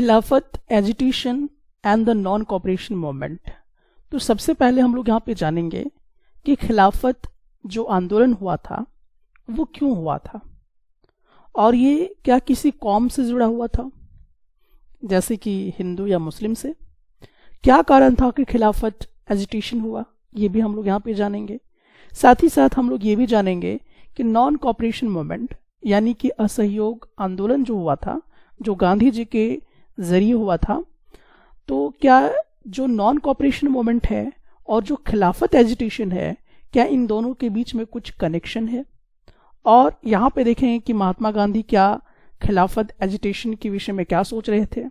खिलाफत agitation and the non cooperation movement. तो सबसे पहले हम लोग यहाँ पे जानेंगे कि खिलाफत जो आंदोलन हुआ था वो क्यों हुआ था, और ये क्या किसी कौम से जुड़ा हुआ था जैसे कि हिंदू या मुस्लिम से। क्या कारण था कि खिलाफत एजिटेशन हुआ, ये भी हम लोग यहाँ पे जानेंगे। साथ ही साथ हम लोग ये भी जानेंगे कि नॉन कॉपरेशन मूवमेंट यानी कि असहयोग आंदोलन जो हुआ था, जो गांधी जी के जरिए हुआ था, तो क्या जो नॉन कॉपरेशन मूवमेंट है और जो खिलाफत एजिटेशन है, क्या इन दोनों के बीच में कुछ कनेक्शन है। और यहाँ पे देखें कि महात्मा गांधी क्या खिलाफत एजिटेशन के विषय में क्या सोच रहे थे,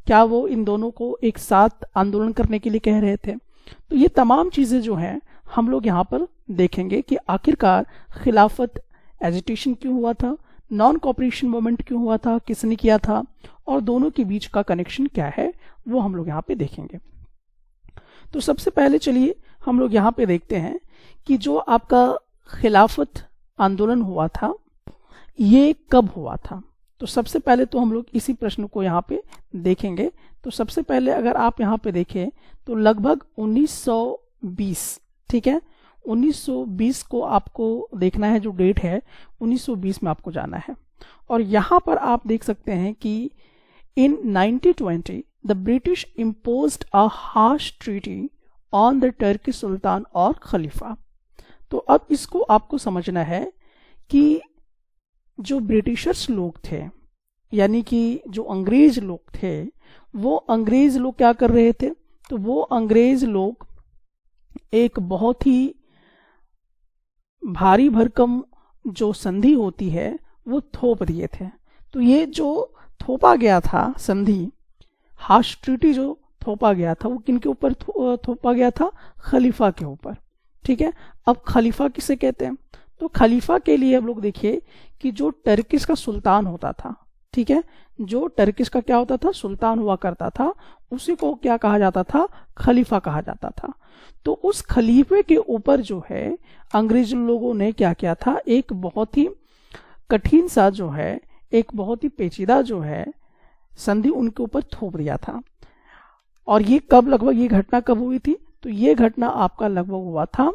क्या वो इन दोनों को एक साथ आंदोलन करने के लिए कह रहे थे। तो ये तमाम चीज़ें जो हैं हम लोग यहाँ पर देखेंगे कि आखिरकार खिलाफत एजिटेशन क्यों हुआ था, नॉन कॉपरेशन मूवमेंट क्यों हुआ था, किसने किया था, और दोनों के बीच का कनेक्शन क्या है वो हम लोग यहाँ पे देखेंगे। तो सबसे पहले चलिए हम लोग यहाँ पे देखते हैं कि जो आपका खिलाफत आंदोलन हुआ था ये कब हुआ था। तो सबसे पहले तो हम लोग इसी प्रश्न को यहाँ पे देखेंगे। तो सबसे पहले अगर आप यहाँ पे देखें तो लगभग 1920, ठीक है, 1920 को आपको देखना है, जो डेट है 1920 में आपको जाना है। और यहाँ पर आप देख सकते हैं कि इन 1920 द British imposed a harsh treaty on the Turkey सुल्तान और खलीफा। तो अब इसको आपको समझना है कि जो ब्रिटिशर्स लोग थे यानी कि जो अंग्रेज लोग थे, वो अंग्रेज लोग क्या कर रहे थे, तो वो अंग्रेज लोग एक बहुत ही भारी भरकम जो संधि होती है वो थोप दिए थे। तो ये जो थोपा गया था संधि, हार्श ट्रीटी जो थोपा गया था, वो किनके ऊपर थोपा गया था, खलीफा के ऊपर, ठीक है। अब खलीफा किसे कहते हैं, तो खलीफा के लिए हम लोग देखिए कि जो टर्किश का सुल्तान होता था, ठीक है, जो टर्किश का क्या होता था, सुल्तान हुआ करता था, उसी को क्या कहा जाता था, खलीफा कहा जाता था। तो उस खलीफे के ऊपर जो है अंग्रेज लोगों ने क्या किया था, एक बहुत ही कठिन सा जो है, एक बहुत ही पेचीदा जो है संधि उनके ऊपर थोप दिया था। और ये कब, लगभग ये घटना कब हुई थी, तो ये घटना आपका लगभग हुआ था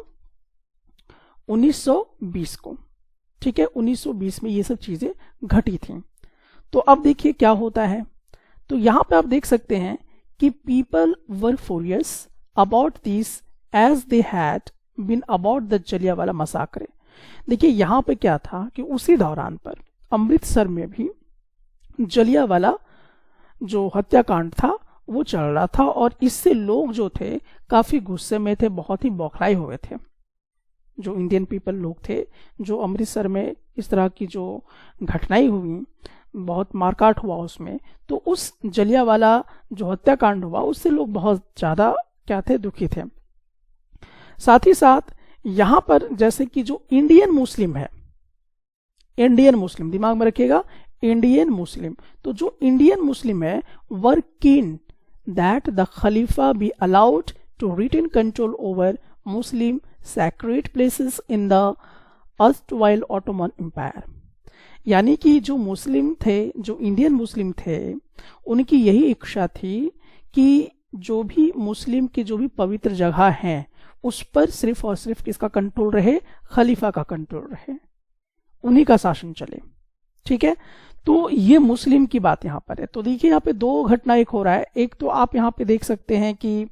1920 को, ठीक है, 1920 में ये सब चीजें घटी थी। तो अब देखिए क्या होता है, तो यहां पे आप देख सकते हैं कि people were furious about this as they had been about the Jallianwala massacre. देखिए यहां पे क्या था कि उसी दौरान पर अमृतसर में भी जलियांवाला जो हत्याकांड था वो चल रहा था, और इससे लोग जो थे काफी गुस्से में थे, बहुत ही बौखलाए हुए थे। जो इंडियन पीपल लोग थे, जो अमृतसर में इस तरह की जो घटनाएं हुई, बहुत मारकाट हुआ उसमें, तो उस जलियांवाला जो हत्याकांड हुआ उससे लोग बहुत ज्यादा क्या थे, दुखी थे। साथ ही साथ यहां पर जैसे कि जो इंडियन मुस्लिम है, इंडियन मुस्लिम दिमाग में रखिएगा, इंडियन मुस्लिम, तो जो इंडियन मुस्लिम है were keen that the khalifa be allowed to retain control over Muslim sacred places in the erstwhile Ottoman empire. यानी कि जो मुस्लिम थे, जो इंडियन मुस्लिम थे, उनकी यही इच्छा थी कि जो भी मुस्लिम की जो भी पवित्र जगह हैं उस पर सिर्फ और सिर्फ किसका कंट्रोल रहे, खलीफा का कंट्रोल रहे, उन्हीं का शासन चले, ठीक है। तो ये मुस्लिम की बात यहाँ पर है। तो देखिए यहाँ पे दो घटना एक हो रहा है। एक तो आप यहाँ पे देख सकते हैं कि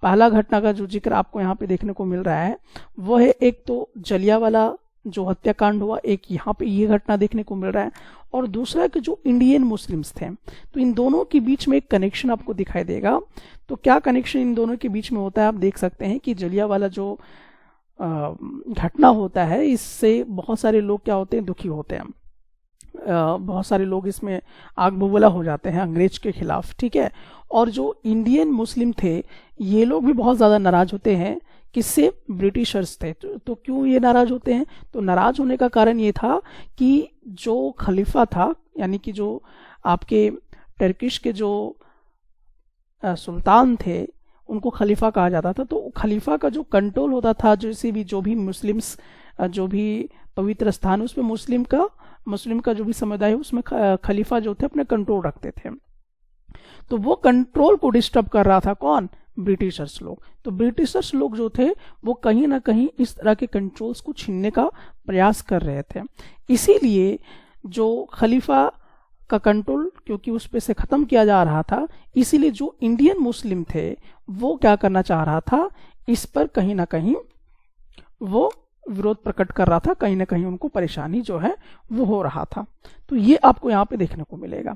पहला घटना का जो जिक्र आपको यहाँ पे देखने को मिल रहा है वो है, एक तो जलियांवाला जो हत्याकांड हुआ, एक यहाँ पे ये घटना देखने को मिल रहा है, और दूसरा कि जो इंडियन मुस्लिम्स थे, तो इन दोनों के बीच में एक कनेक्शन आपको दिखाई देगा। तो क्या कनेक्शन इन दोनों के बीच में होता है, आप देख सकते हैं कि जलियांवाला जो घटना होता है, इससे बहुत सारे लोग क्या होते हैं, दुखी होते हैं, बहुत सारे लोग इसमें आग बबूला हो जाते हैं अंग्रेज के खिलाफ, ठीक है। और जो इंडियन मुस्लिम थे ये लोग भी बहुत ज़्यादा नाराज होते हैं, किससे, ब्रिटिशर्स थे। तो क्यों ये नाराज होते हैं, तो नाराज होने का कारण ये था कि जो खलीफा था, यानी कि जो आपके टर्किश के जो सुल्तान थे उनको खलीफा कहा जाता था। तो खलीफा का जो कंट्रोल होता था, जैसे भी जो भी मुस्लिम्स जो भी पवित्र स्थान उसमें मुस्लिम का जो भी समुदाय है उसमें खलीफा जो थे अपने कंट्रोल रखते थे। तो वो कंट्रोल को डिस्टर्ब कर रहा था कौन? ब्रिटिशर्स लोग। तो ब्रिटिशर्स लोग जो थे वो कहीं ना कहीं इस तरह के कंट्रोल्स को छीनने का प्रयास कर रहे थे। इसीलिए जो खलीफा का कंट्रोल क्योंकि उस पे से खत्म किया जा रहा था, इसीलिए जो इंडियन मुस्लिम थे वो क्या करना चाह रहा था, इस पर कहीं ना कहीं वो विरोध प्रकट कर रहा था, कहीं ना कहीं उनको परेशानी जो है वो हो रहा था। तो ये आपको यहाँ पे देखने को मिलेगा।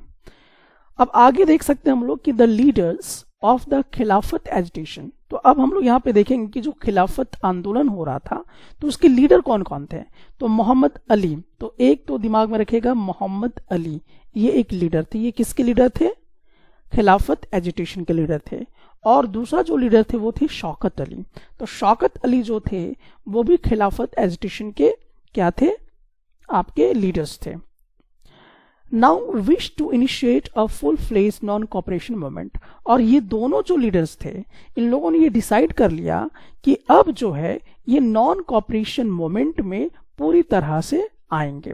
अब आगे देख सकते हैं हम लोग कि the leaders of the Khilafat agitation. तो अब हम लोग यहाँ पे देखेंगे कि जो खिलाफत आंदोलन हो रहा था तो उसके लीडर कौन कौन थे। तो मोहम्मद अली, तो एक तो दिमाग में रखेगा मोहम्मद अली, ये एक लीडर थे। ये किसके लीडर थे? खिलाफत एजिटेशन के लीडर थे। और दूसरा जो लीडर थे वो थे शौकत अली। तो शौकत अली जो थे वो भी खिलाफत एजिटेशन के क्या थे? आपके लीडर्स थे। Now wish to initiate a full fledged non cooperation movement. और ये दोनों जो लीडर्स थे इन लोगों ने ये डिसाइड कर लिया कि अब जो है ये नॉन कॉपरेशन मूवमेंट में पूरी तरह से आएंगे।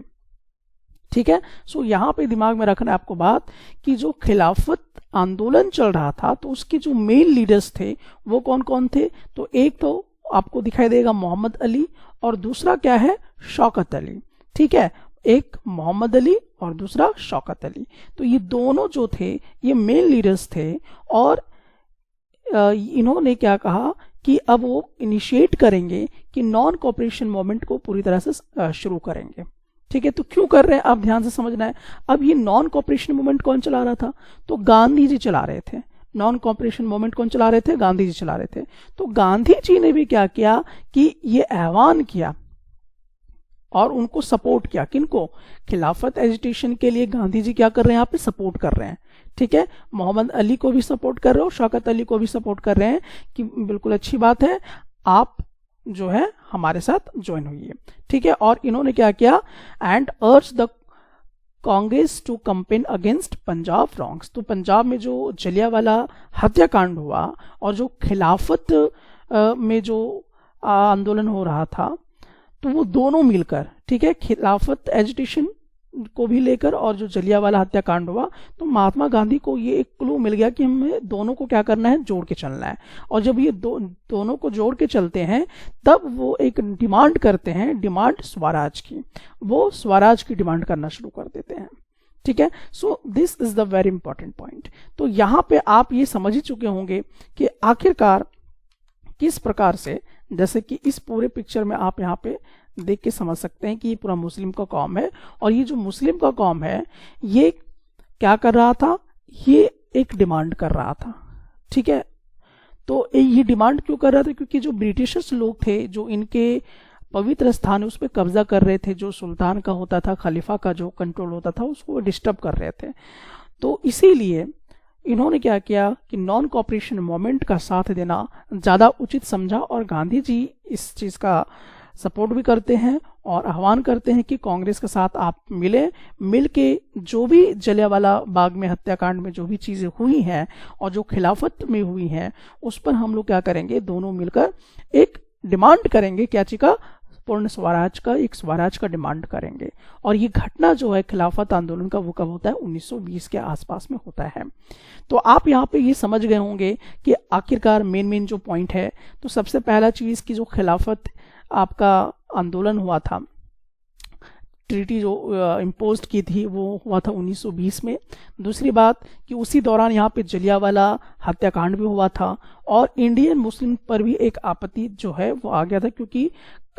ठीक है, सो यहाँ पे दिमाग में रखना है आपको बात कि जो खिलाफत आंदोलन चल रहा था तो उसके जो मेन लीडर्स थे वो कौन कौन थे। तो एक तो आपको दिखाई देगा मोहम्मद अली और दूसरा क्या है? शौकत अली। ठीक है, एक मोहम्मद अली और दूसरा शौकत अली। तो ये दोनों जो थे ये मेन लीडर्स थे और इन्होंने क्या कहा कि अब वो इनिशिएट करेंगे कि नॉन कॉपरेशन मूवमेंट को पूरी तरह से शुरू करेंगे। ठीक है, तो क्यों कर रहे हैं आप ध्यान से समझना है। अब ये नॉन कॉपरेशन मूवमेंट कौन चला रहा था? तो गांधी जी चला रहे थे। नॉन कॉपरेशन मूवमेंट कौन चला रहे थे? गांधी जी चला रहे थे। तो गांधी जी ने भी क्या किया कि ये आह्वान किया और उनको सपोर्ट किया। किनको? खिलाफत एजिटेशन के लिए गांधी जी क्या कर रहे हैं? यहाँ पे सपोर्ट कर रहे हैं। ठीक है, मोहम्मद अली को भी सपोर्ट कर रहे हो, शौकत अली को भी सपोर्ट कर रहे हैं कि बिल्कुल अच्छी बात है, आप जो है हमारे साथ ज्वाइन हुई है। ठीक है, और इन्होंने क्या किया? एंड अर्ज the Congress to campaign against Punjab wrongs. तो पंजाब में जो जलियांवाला हत्याकांड हुआ और जो खिलाफत में जो आंदोलन हो रहा था तो वो दोनों मिलकर, ठीक है, खिलाफत एजिटेशन को भी लेकर और जो जलियांवाला हत्याकांड हुआ, तो महात्मा गांधी को ये एक क्लू मिल गया कि हमें दोनों को क्या करना है? जोड़ के चलना है। और जब ये दोनों को जोड़ के चलते हैं तब वो एक डिमांड करते हैं, डिमांड स्वराज की। वो स्वराज की डिमांड करना शुरू कर देते हैं। ठीक है, so this is the very important point. तो यहाँ पे आप ये समझ ही चुके होंगे कि आखिरकार किस प्रकार से, जैसे कि इस पूरे पिक्चर में आप यहाँ पे देख के समझ सकते हैं कि ये पूरा मुस्लिम का कौम है और ये जो मुस्लिम का कौम है ये क्या कर रहा था? ये एक डिमांड कर रहा था। ठीक है, तो ये डिमांड क्यों कर रहा था? क्योंकि जो ब्रिटिशर्स लोग थे जो इनके पवित्र स्थान उस पर कब्जा कर रहे थे, जो सुल्तान का होता था, खलीफा का जो कंट्रोल होता था, उसको डिस्टर्ब कर रहे थे। तो इसीलिए इन्होंने क्या किया कि नॉन कॉपरेशन मूवमेंट का साथ देना ज्यादा उचित समझा और गांधी जी इस चीज का सपोर्ट भी करते हैं और आह्वान करते हैं कि कांग्रेस के साथ आप मिल के जो भी जलियांवाला बाग में हत्याकांड में जो भी चीजें हुई हैं और जो खिलाफत में हुई हैं उस पर हम लोग क्या करेंगे? दोनों मिलकर एक डिमांड करेंगे, क्या चीज का? पूर्ण स्वराज का, एक स्वराज का डिमांड करेंगे। और ये घटना जो है खिलाफत आंदोलन का वो कब होता है? 1920 के आसपास में होता है। तो आप यहाँ पे ये समझ गए होंगे कि आखिरकार मेन जो पॉइंट है, तो सबसे पहला चीज की जो खिलाफत आपका आंदोलन हुआ था, ट्रीटी जो इम्पोज की थी वो हुआ था 1920 में। दूसरी बात कि उसी दौरान यहाँ पे जलियांवाला हत्याकांड भी हुआ था और इंडियन मुस्लिम पर भी एक आपत्ति जो है वो आ गया था, क्योंकि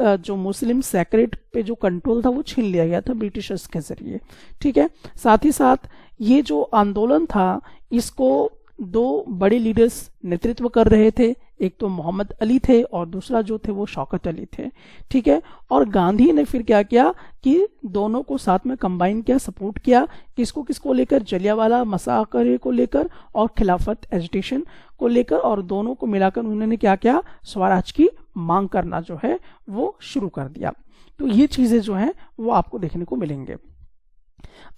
जो मुस्लिम सेक्रेट पे जो कंट्रोल था वो छीन लिया गया था ब्रिटिशर्स के जरिए। ठीक है, साथ ही साथ ये जो आंदोलन था इसको दो बड़े लीडर्स नेतृत्व कर रहे थे, एक तो मोहम्मद अली थे और दूसरा जो थे वो शौकत अली थे। ठीक है, और गांधी ने फिर क्या किया कि दोनों को साथ में कंबाइन किया, सपोर्ट किया। किसको लेकर? जलियांवाला मसाकर को लेकर और खिलाफत एजिटेशन को लेकर, और दोनों को मिलाकर उन्होंने क्या किया? स्वराज की मांग करना जो है वो शुरू कर दिया। तो ये चीजें जो है वो आपको देखने को मिलेंगे।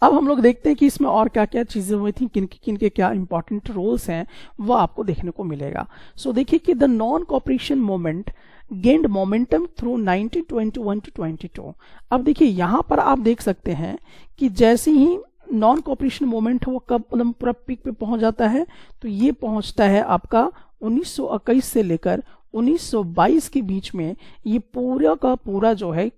अब हम लोग देखते हैं कि इसमें और क्या क्या चीजें हुई थी, किन के क्या इंपॉर्टेंट रोल्स हैं वो आपको देखने को मिलेगा। सो देखिए कि the non cooperation movement gained momentum through 1921 to 22। अब देखिए यहाँ पर आप देख सकते हैं कि जैसे ही नॉन कोऑपरेशन मूवमेंट है वो कब मतलब पूरा पीक पे पहुंच जाता है, तो ये पहुंचता है आपका 1921 से लेकर 1922 के बीच में। ये पूरा का पूरा जो है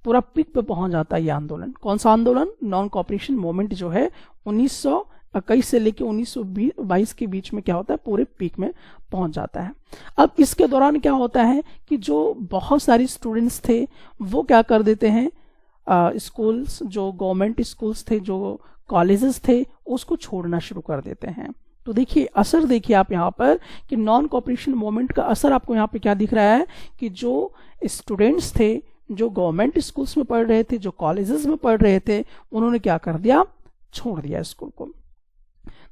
पूरा पीक पे पहुंच जाता है ये आंदोलन। कौन सा आंदोलन? नॉन कोऑपरेशन मूवमेंट जो है 1921 से लेकर 1922 के बीच में क्या होता है, पूरे पीक में पहुंच जाता है। अब इसके दौरान क्या होता है कि जो बहुत सारे स्टूडेंट्स थे वो क्या कर देते हैं, स्कूल्स जो गवर्नमेंट स्कूल्स थे, जो कॉलेजेस थे, उसको छोड़ना शुरू कर देते हैं। तो देखिए असर देखिए आप यहाँ पर कि नॉन कोऑपरेशन मूवमेंट का असर आपको यहाँ पे क्या दिख रहा है कि जो स्टूडेंट्स थे, जो गवर्नमेंट स्कूल्स में पढ़ रहे थे, जो कॉलेजेस में पढ़ रहे थे, उन्होंने क्या कर दिया, छोड़ दिया स्कूल को।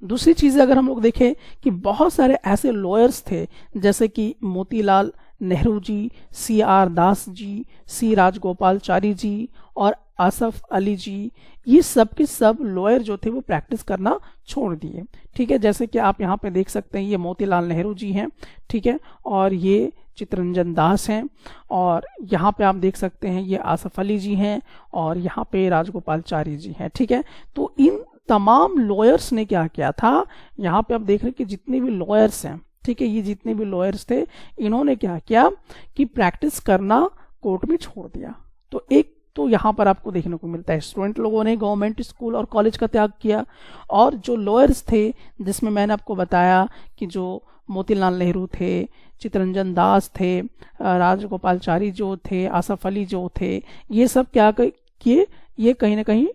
दूसरी चीज अगर हम लोग देखें कि बहुत सारे ऐसे लॉयर्स थे जैसे कि मोतीलाल नेहरू जी, CR दास जी, C राजगोपालचारी जी और आसफ अली जी, ये सब के सब लॉयर जो थे वो प्रैक्टिस करना छोड़ दिए। ठीक है, जैसे कि आप यहाँ पे देख सकते हैं ये मोतीलाल नेहरू जी हैं, ठीक है, और ये चित्तरंजन दास हैं, और यहाँ पे आप देख सकते हैं ये आसफ अली जी हैं, और यहाँ पे राजगोपालचारी जी हैं। ठीक है, तो इन तमाम लॉयर्स ने क्या किया था, यहाँ पे आप देख रहे हैं कि जितने भी लॉयर्स हैं, ठीक है, ये जितने भी लॉयर्स थे, इन्होंने क्या किया कि प्रैक्टिस करना कोर्ट में छोड़ दिया। तो एक तो यहाँ पर आपको देखने को मिलता है स्टूडेंट लोगों ने गवर्नमेंट स्कूल और कॉलेज का त्याग किया, और जो लॉयर्स थे जिसमें मैंने आपको बताया कि जो मोतीलाल नेहरू थे, चित्तरंजन दास थे, राजगोपालचारी जो थे, आसफ अली जो थे, ये सब क्या किए, ये कहीं ना कहीं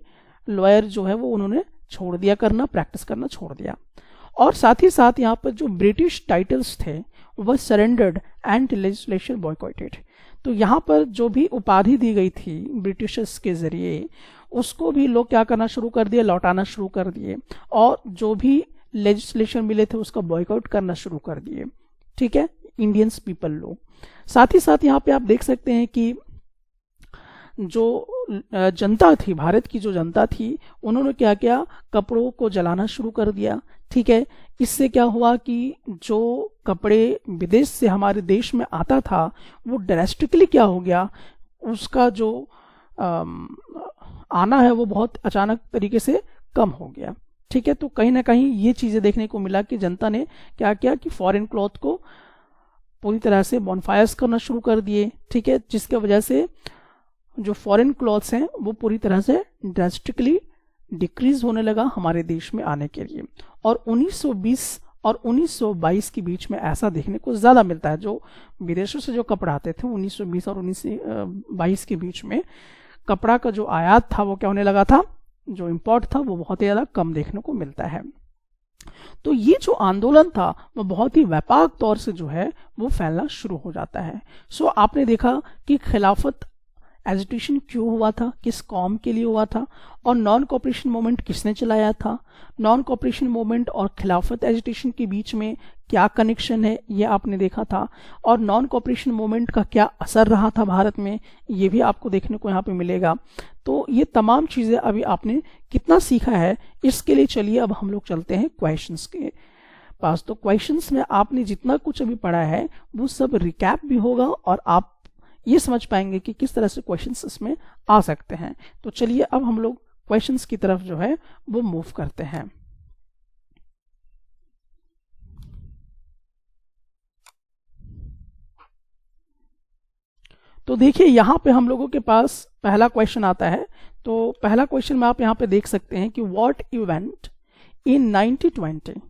लॉयर जो है वो उन्होंने छोड़ दिया करना, प्रैक्टिस करना छोड़ दिया। और साथ ही साथ यहाँ पर जो ब्रिटिश टाइटल्स थे वह सरेंडर्ड एंड लेजिस्लेशन बॉयकॉटेड। तो यहाँ पर जो भी उपाधि दी गई थी ब्रिटिशर्स के जरिए, उसको भी लोग क्या करना शुरू कर दिए, लौटाना शुरू कर दिए, और जो भी लेजिस्लेशन मिले थे उसका बॉयकॉट करना शुरू कर दिए। ठीक है, इंडियंस पीपल लोग। साथ ही साथ यहाँ पे आप देख सकते हैं कि जो जनता थी, भारत की जो जनता थी, उन्होंने क्या किया, कपड़ों को जलाना शुरू कर दिया। ठीक है, इससे क्या हुआ कि जो कपड़े विदेश से हमारे देश में आता था वो ड्रास्टिकली क्या हो गया, उसका जो आना है वो बहुत अचानक तरीके से कम हो गया। ठीक है, तो कहीं ना कहीं ये चीजें देखने को मिला कि जनता ने क्या किया कि फॉरेन क्लॉथ को पूरी तरह से बॉनफायर्स करना शुरू कर दिए। ठीक है, जिसके वजह से जो फॉरेन क्लॉथ्स हैं वो पूरी तरह से ड्रास्टिकली डिक्रीज होने लगा हमारे देश में आने के लिए। और 1920 और 1922 के बीच में ऐसा देखने को ज्यादा मिलता है। जो विदेशों से जो कपड़ा आते थे 1920 और 1922 के बीच में कपड़ा का जो आयात था वो क्या होने लगा था, जो इंपोर्ट था वो बहुत ही ज्यादा कम देखने को मिलता है। तो ये जो आंदोलन था वो बहुत ही व्यापक तौर से जो है वो फैलना शुरू हो जाता है। सो आपने देखा कि खिलाफत एजिटेशन क्यों हुआ था, किस कौम के लिए हुआ था, और नॉन कोऑपरेशन मूवमेंट किसने चलाया था, नॉन कोऑपरेशन मूवमेंट और खिलाफत एजिटेशन के बीच में क्या कनेक्शन है ये आपने देखा था, और नॉन कोऑपरेशन मूवमेंट का क्या असर रहा था भारत में, ये भी आपको देखने को यहाँ पे मिलेगा। तो ये तमाम चीजें अभी आपने कितना सीखा है, इसके लिए चलिए अब हम लोग चलते हैं क्वेश्चंस के पास। तो क्वेश्चंस में आपने जितना कुछ अभी पढ़ा है वो सब रिकैप भी होगा, और आप ये समझ पाएंगे कि किस तरह से क्वेश्चंस इसमें आ सकते हैं। तो चलिए अब हम लोग क्वेश्चंस की तरफ जो है वो मूव करते हैं। तो देखिए यहाँ पे हम लोगों के पास पहला क्वेश्चन आता है। तो पहला क्वेश्चन में आप यहाँ पे देख सकते हैं कि what event in 1920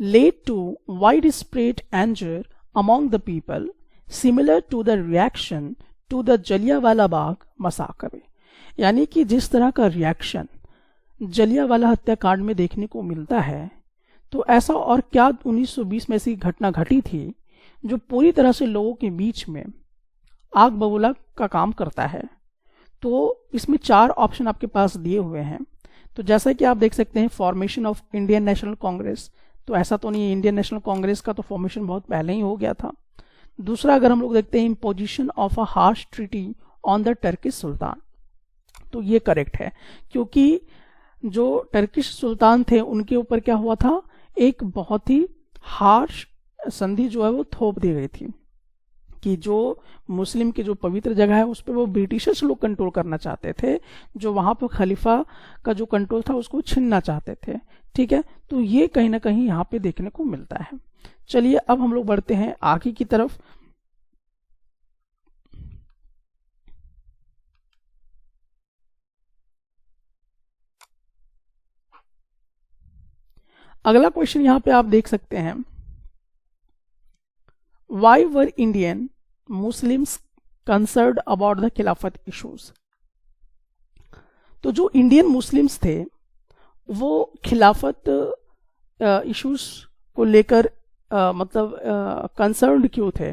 led to widespread anger among the people similar to the reaction to the Jallianwala Bagh massacre. यानी कि जिस तरह का रिएक्शन जलियांवाला हत्याकांड में देखने को मिलता है, तो ऐसा और क्या 1920 में ऐसी घटना घटी थी जो पूरी तरह से लोगों के बीच में आग बबूला का काम करता है। तो इसमें 4 ऑप्शन आपके पास दिए हुए हैं। तो जैसा कि आप देख सकते हैं formation of Indian national Congress, तो ऐसा तो नहीं है, इंडियन नेशनल कांग्रेस का तो फॉर्मेशन बहुत पहले ही हो गया था। दूसरा अगर हम लोग देखते हैं imposition of a harsh treaty on the Turkish सुल्तान, तो ये करेक्ट है, क्योंकि जो टर्किश सुल्तान थे उनके ऊपर क्या हुआ था, एक बहुत ही हार्श संधि जो है वो थोप दी गई थी। कि जो मुस्लिम की जो पवित्र जगह है उस पर वो ब्रिटिशर्स लोग कंट्रोल करना चाहते थे, जो वहाँ पर खलीफा का जो कंट्रोल था उसको छीनना चाहते थे। ठीक है, तो ये कहीं ना कहीं यहाँ पे देखने को मिलता है। चलिए अब हम लोग बढ़ते हैं आगे की तरफ। अगला क्वेश्चन यहाँ पे आप देख सकते हैं, why were Indian Muslims concerned about the खिलाफत इश्यूज। तो जो इंडियन मुस्लिम्स थे वो खिलाफत इश्यूज को लेकर मतलब कंसर्न्ड क्यों थे।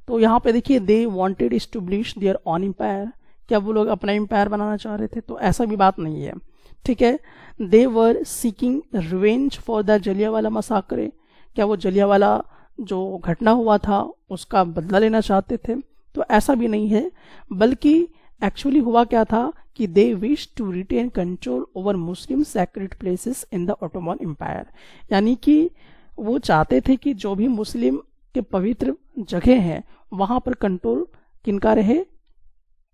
तो यहाँ पे देखिए, they wanted establish their own empire, क्या वो लोग अपना एम्पायर बनाना चाह रहे थे? तो ऐसा भी बात नहीं है। ठीक है, they were seeking revenge for the Jallianwala massacre, क्या वो जलियांवाला जो घटना हुआ था उसका बदला लेना चाहते थे? तो ऐसा भी नहीं है, बल्कि एक्चुअली हुआ क्या था कि they wish to retain control over Muslim sacred places in the Ottoman empire, यानी कि वो चाहते थे कि जो भी मुस्लिम के पवित्र जगह हैं वहां पर कंट्रोल किनका रहे?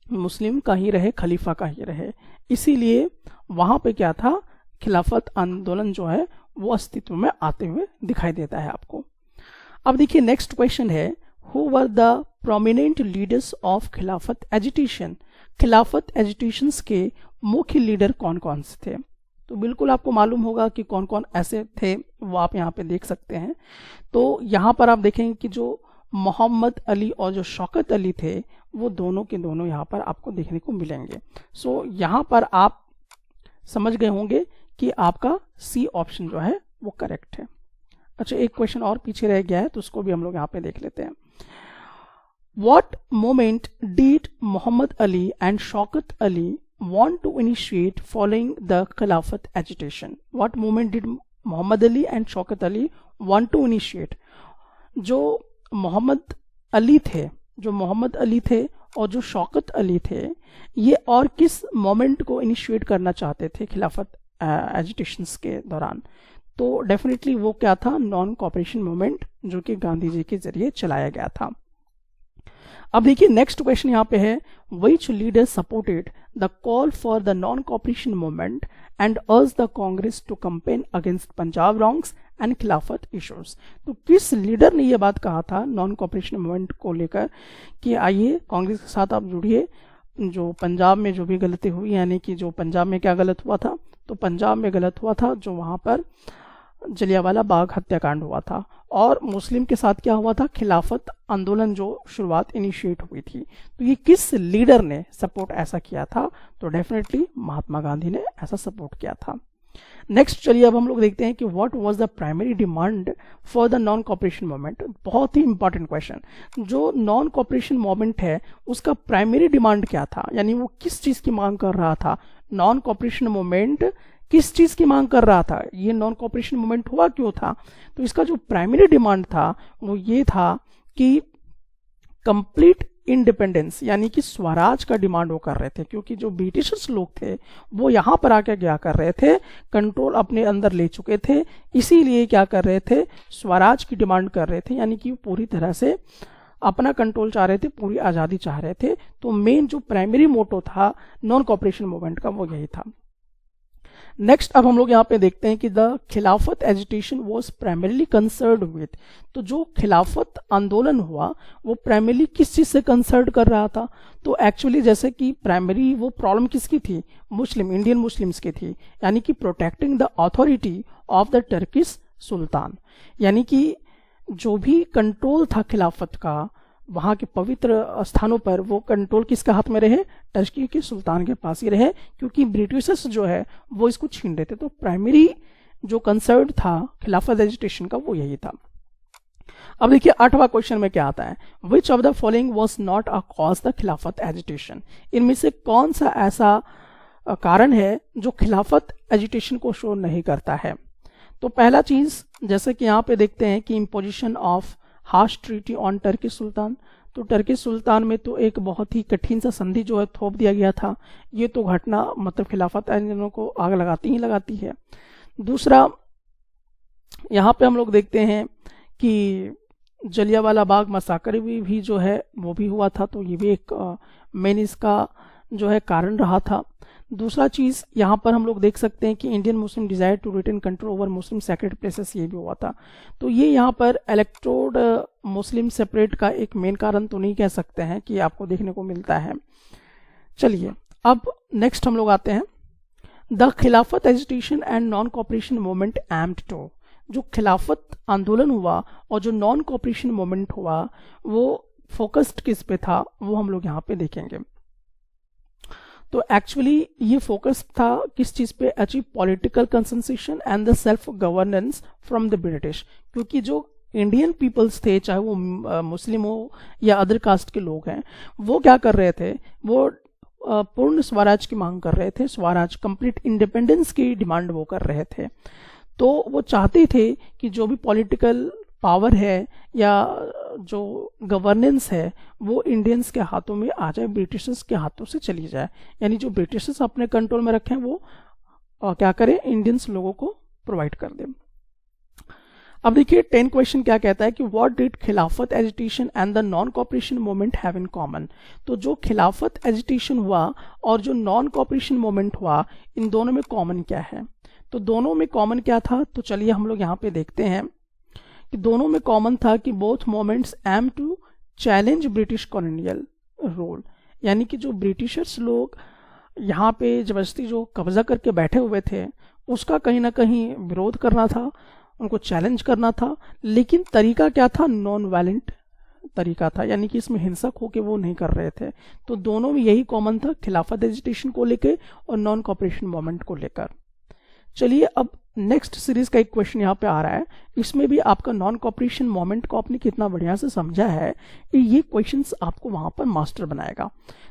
मुस्लिम का ही रहे, खलीफा का ही रहे। इसीलिए वहां पे क्या था, खिलाफत आंदोलन जो है वो अस्तित्व में आते हुए दिखाई देता है आपको। अब देखिए नेक्स्ट क्वेश्चन है, who were the prominent leaders of खिलाफत एजिटेशन। खिलाफत एजिटेशंस के मुख्य लीडर कौन कौन से थे? तो बिल्कुल आपको मालूम होगा कि कौन कौन ऐसे थे, वो आप यहाँ पे देख सकते हैं। तो यहाँ पर आप देखेंगे कि जो मोहम्मद अली और जो शौकत अली थे वो दोनों के दोनों यहाँ पर आपको देखने को मिलेंगे। सो यहाँ पर आप समझ गए होंगे कि आपका सी ऑप्शन जो है वो करेक्ट है। अच्छा, एक क्वेश्चन और पीछे रह गया है तो उसको भी हम लोग यहाँ पे देख लेते हैं। What moment did Muhammad Ali and Shaukat Ali want to initiate following the Khilafat agitation? What moment did Muhammad Ali and Shaukat Ali want to initiate? जो मोहम्मद अली थे और जो शौकत अली थे, ये और किस मोमेंट को इनिशिएट करना चाहते थे खिलाफत एजिटेशंस के दौरान? तो डेफिनेटली वो क्या था, नॉन कॉपरेशन मूवमेंट, जो कि गांधी जी के जरिए चलाया गया था। अब देखिए नेक्स्ट क्वेश्चन यहाँ पे है, which leader supported the call for the non cooperation movement and अर्ज the Congress to campaign against Punjab wrongs and Khilafat issues. तो किस लीडर ने यह बात कहा था नॉन कॉपरेशन मूवमेंट को लेकर कि आइए कांग्रेस के साथ आप जुड़िए, जो पंजाब में जो भी गलती हुई, यानी कि जो पंजाब में क्या गलत हुआ था? तो पंजाब में गलत हुआ था जो वहां पर जलियांवाला बाग हत्याकांड हुआ था, और मुस्लिम के साथ क्या हुआ था, खिलाफत आंदोलन जो शुरुआत इनिशिएट हुई थी। तो ये किस लीडर ने सपोर्ट ऐसा किया था? तो डेफिनेटली महात्मा गांधी ने ऐसा सपोर्ट किया था। नेक्स्ट चलिए अब हम लोग देखते हैं कि what was the primary demand for the non cooperation movement. बहुत ही इंपॉर्टेंट क्वेश्चन, जो नॉन कॉपरेशन मूवमेंट है उसका प्राइमरी डिमांड क्या था, यानी वो किस चीज की मांग कर रहा था? नॉन कॉपरेशन मूवमेंट किस चीज की मांग कर रहा था? ये नॉन कॉपरेशन मूवमेंट हुआ क्यों था? तो इसका जो प्राइमरी डिमांड था वो ये था कि कंप्लीट इंडिपेंडेंस, यानी कि स्वराज का डिमांड वो कर रहे थे, क्योंकि जो ब्रिटिशर्स लोग थे वो यहाँ पर आके क्या कर रहे थे, कंट्रोल अपने अंदर ले चुके थे, इसीलिए क्या कर रहे थे, स्वराज की डिमांड कर रहे थे, यानी कि पूरी तरह से अपना कंट्रोल चाह रहे थे, पूरी आज़ादी चाह रहे थे। तो मेन जो प्राइमरी मोटो था नॉन कॉपरेशन मूवमेंट का वो यही था। नेक्स्ट अब हम लोग यहाँ पे देखते हैं कि the Khilafat agitation was primarily concerned with. तो जो खिलाफत आंदोलन हुआ वो प्राइमरीली किस चीज से कंसर्न कर रहा था? तो एक्चुअली जैसे कि प्राइमरी वो प्रॉब्लम किसकी थी, मुस्लिम, इंडियन मुस्लिम्स की थी, यानी कि protecting the authority of the Turkish सुल्तान, यानी कि जो भी कंट्रोल था खिलाफत का वहां के पवित्र स्थानों पर, वो कंट्रोल किसके हाथ में रहे, टर्की के सुल्तान के पास ही रहे, क्योंकि ब्रिटिशर्स जो है वो इसको छीन रहे थे। तो प्राइमरी जो कंसर्न था खिलाफत एजिटेशन का वो यही था। अब देखिए 8वां क्वेश्चन में क्या आता है, which of the following was not a cause the Khilafat agitation. इनमें से कौन सा ऐसा कारण है जो खिलाफत एजिटेशन को शो नहीं करता है? तो पहला चीज जैसे कि यहाँ पे देखते हैं कि imposition of harsh treaty on Turkey सुल्तान। तो टर्की सुल्तान में तो एक बहुत ही कठिन सा संधि जो है थोप दिया गया था। ये तो घटना मतलब खिलाफत आंदोलन को आग लगाती है। दूसरा यहाँ पे हम लोग देखते हैं कि जलियांवाला बाग मसाकर भी जो है वो भी हुआ था, तो ये भी एक मेन इसका जो है कारण रहा था। दूसरा चीज़ यहाँ पर हम लोग देख सकते हैं कि Indian Muslim desire to retain control over Muslim sacred places, ये भी हुआ था। तो ये यहाँ पर इलेक्ट्रोड मुस्लिम सेपरेट का एक मेन कारण तो नहीं कह सकते हैं कि आपको देखने को मिलता है। चलिए अब नेक्स्ट हम लोग आते हैं the Khilafat agitation and non cooperation movement aimed to. जो खिलाफत आंदोलन हुआ और जो नॉन कॉपरेशन मूवमेंट हुआ वो फोकस्ड किस पे था, वो हम लोग यहाँ पे देखेंगे। तो एक्चुअली ये फोकस था किस चीज पे, achieve political concessions and the self governance from the British. क्योंकि जो इंडियन पीपल्स थे, चाहे वो मुस्लिम हो या अदर कास्ट के लोग हैं, वो क्या कर रहे थे, वो पूर्ण स्वराज की मांग कर रहे थे, स्वराज कंप्लीट इंडिपेंडेंस की डिमांड वो कर रहे थे। तो वो चाहते थे कि जो भी पॉलिटिकल पावर है या जो गवर्नेंस है वो इंडियंस के हाथों में आ जाए, ब्रिटिशर्स के हाथों से चली जाए। यानी जो ब्रिटिशर्स अपने कंट्रोल में रखें वो क्या करें, इंडियंस लोगों को प्रोवाइड कर दें। अब देखिए 10 क्वेश्चन क्या कहता है कि व्हाट डिड खिलाफत agitation and the non cooperation movement have in common. तो जो खिलाफत एजिटेशन हुआ और जो नॉन कॉपरेशन मूवमेंट हुआ, इन दोनों में कॉमन क्या है। तो दोनों में कॉमन क्या था, तो चलिए हम लोग यहाँ पे देखते हैं कि दोनों में कॉमन था कि both movements aim to challenge British colonial rule. यानी कि जो ब्रिटिशर्स लोग यहाँ पे जबरदस्ती जो कब्जा करके बैठे हुए थे उसका कहीं ना कहीं विरोध करना था, उनको चैलेंज करना था। लेकिन तरीका क्या था, नॉन वायलेंट तरीका था, यानी कि इसमें हिंसक होके वो नहीं कर रहे थे। तो दोनों में यही कॉमन था, खिलाफत एजिटेशन को लेकर और नॉन कॉपरेशन मूवमेंट को लेकर। चलिए अब नेक्स्ट सीरीज का एक क्वेश्चन यहाँ पे आ रहा है, इसमें भी आपका नॉन कॉपरेशन मूवमेंट को आपने कितना बढ़िया से समझा है, ये क्वेश्चंस आपको वहां पर मास्टर बनाएगा।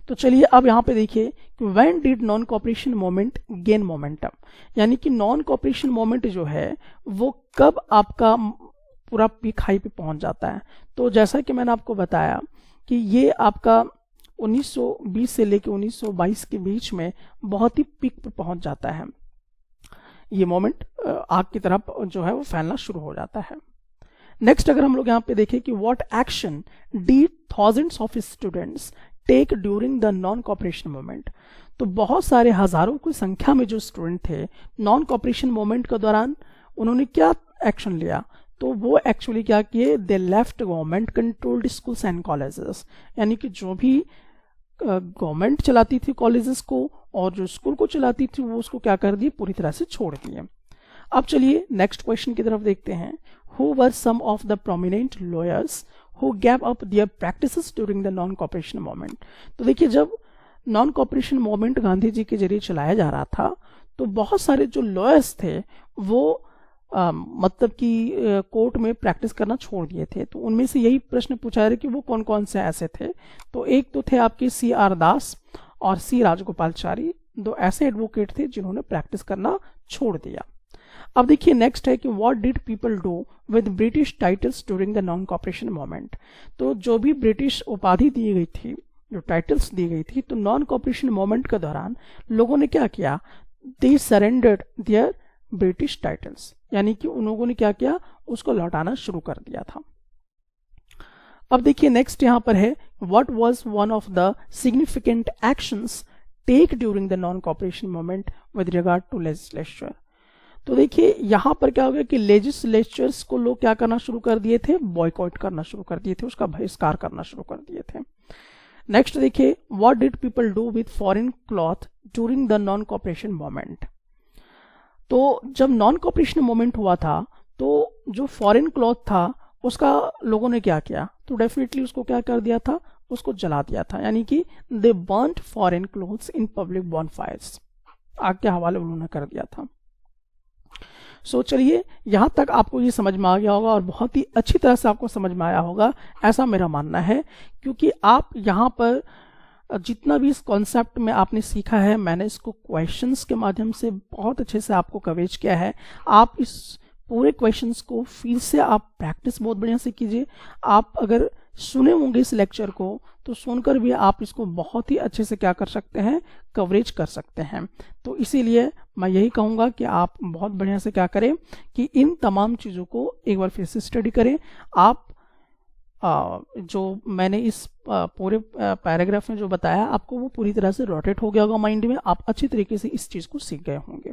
तो चलिए अब यहाँ पे देखिए कि when did non cooperation movement gain momentum. यानी कि नॉन कॉपरेशन मूवमेंट जो है वो कब आपका पूरा पीक हाई पे पहुंच जाता है। तो जैसा कि मैंने आपको बताया कि ये आपका 1920 से लेकर 1922 के बीच में बहुत ही पीक पे पहुंच जाता है। ये मोमेंट आग की तरफ जो है वो फैलना शुरू हो जाता है। नेक्स्ट अगर हम लोग यहाँ पे देखें कि what action did thousands of students take during the non cooperation movement. तो बहुत सारे हजारों की संख्या में जो स्टूडेंट थे नॉन कॉपरेशन मूवमेंट के दौरान उन्होंने क्या एक्शन लिया, तो वो एक्चुअली क्या किए, they left government controlled schools and colleges. यानी कि जो भी गवर्नमेंट चलाती थी कॉलेजेस को और जो स्कूल को चलाती थी वो उसको क्या कर दिए, पूरी तरह से छोड़ दिए। अब चलिए नेक्स्ट क्वेश्चन की तरफ देखते हैं। Who were some of the prominent lawyers who gave up their practices during the non cooperation movement. तो देखिए जब non cooperation movement Gandhi ji के जरिए चलाया जा रहा था तो बहुत सारे जो लॉयर्स थे वो मतलब कि कोर्ट में प्रैक्टिस करना छोड़ दिए थे। तो उनमें से यही प्रश्न पूछा जा रहा है कि वो कौन कौन से ऐसे थे। तो एक तो थे आपके C.R. दास और C. राजगोपालचारी, दो ऐसे एडवोकेट थे जिन्होंने प्रैक्टिस करना छोड़ दिया। अब देखिए नेक्स्ट है कि what did people do with British titles during the non cooperation movement. तो जो भी ब्रिटिश उपाधि दी गई थी, जो टाइटल्स दी गई थी, तो नॉन कॉपरेशन मूवमेंट के दौरान लोगों ने क्या किया, दे सरेंडर्ड देयर ब्रिटिश टाइटल्स। यानी कि उन लोगों ने क्या किया, उसको लौटाना शुरू कर दिया था। अब देखिए नेक्स्ट यहां पर है what was one of the significant actions take during the non cooperation movement with regard to legislature. तो देखिए यहां पर क्या हो गया कि लेजिस्लेचर्स को लोग क्या करना शुरू कर दिए थे, बॉयकॉट करना शुरू कर दिए थे, उसका बहिष्कार करना शुरू कर दिए थे। नेक्स्ट देखिए what did people do with foreign cloth during the non cooperation movement. तो जब नॉन कॉपरेशन मूवमेंट हुआ था तो जो फॉरेन क्लॉथ था उसका लोगों ने क्या किया, तो डेफिनेटली उसको क्या कर दिया था, उसको जला दिया था। यानी कि they burned foreign clothes in public bonfires, आग के हवाले उन्होंने कर दिया था। सो चलिए यहां तक आपको ये समझ में आ गया होगा और बहुत ही अच्छी तरह से आपको समझ में आया होगा, ऐसा मेरा मानना है। क्योंकि आप यहाँ पर जितना भी इस कॉन्सेप्ट में आपने सीखा है मैंने इसको क्वेश्चंस के माध्यम से बहुत अच्छे से आपको कवरेज किया है। आप इस पूरे क्वेश्चंस को फिर से आप प्रैक्टिस बहुत बढ़िया से कीजिए। आप अगर सुने होंगे इस लेक्चर को तो सुनकर भी आप इसको बहुत ही अच्छे से क्या कर सकते हैं, कवरेज कर सकते हैं। तो इसीलिए मैं यही कहूँगा कि आप बहुत बढ़िया से क्या करें कि इन तमाम चीज़ों को एक बार फिर से स्टडी करें। आप जो मैंने इस पूरे पैराग्राफ में जो बताया आपको वो पूरी तरह से रोटेट हो गया होगा माइंड में, आप अच्छी तरीके से इस चीज़ को सीख गए होंगे।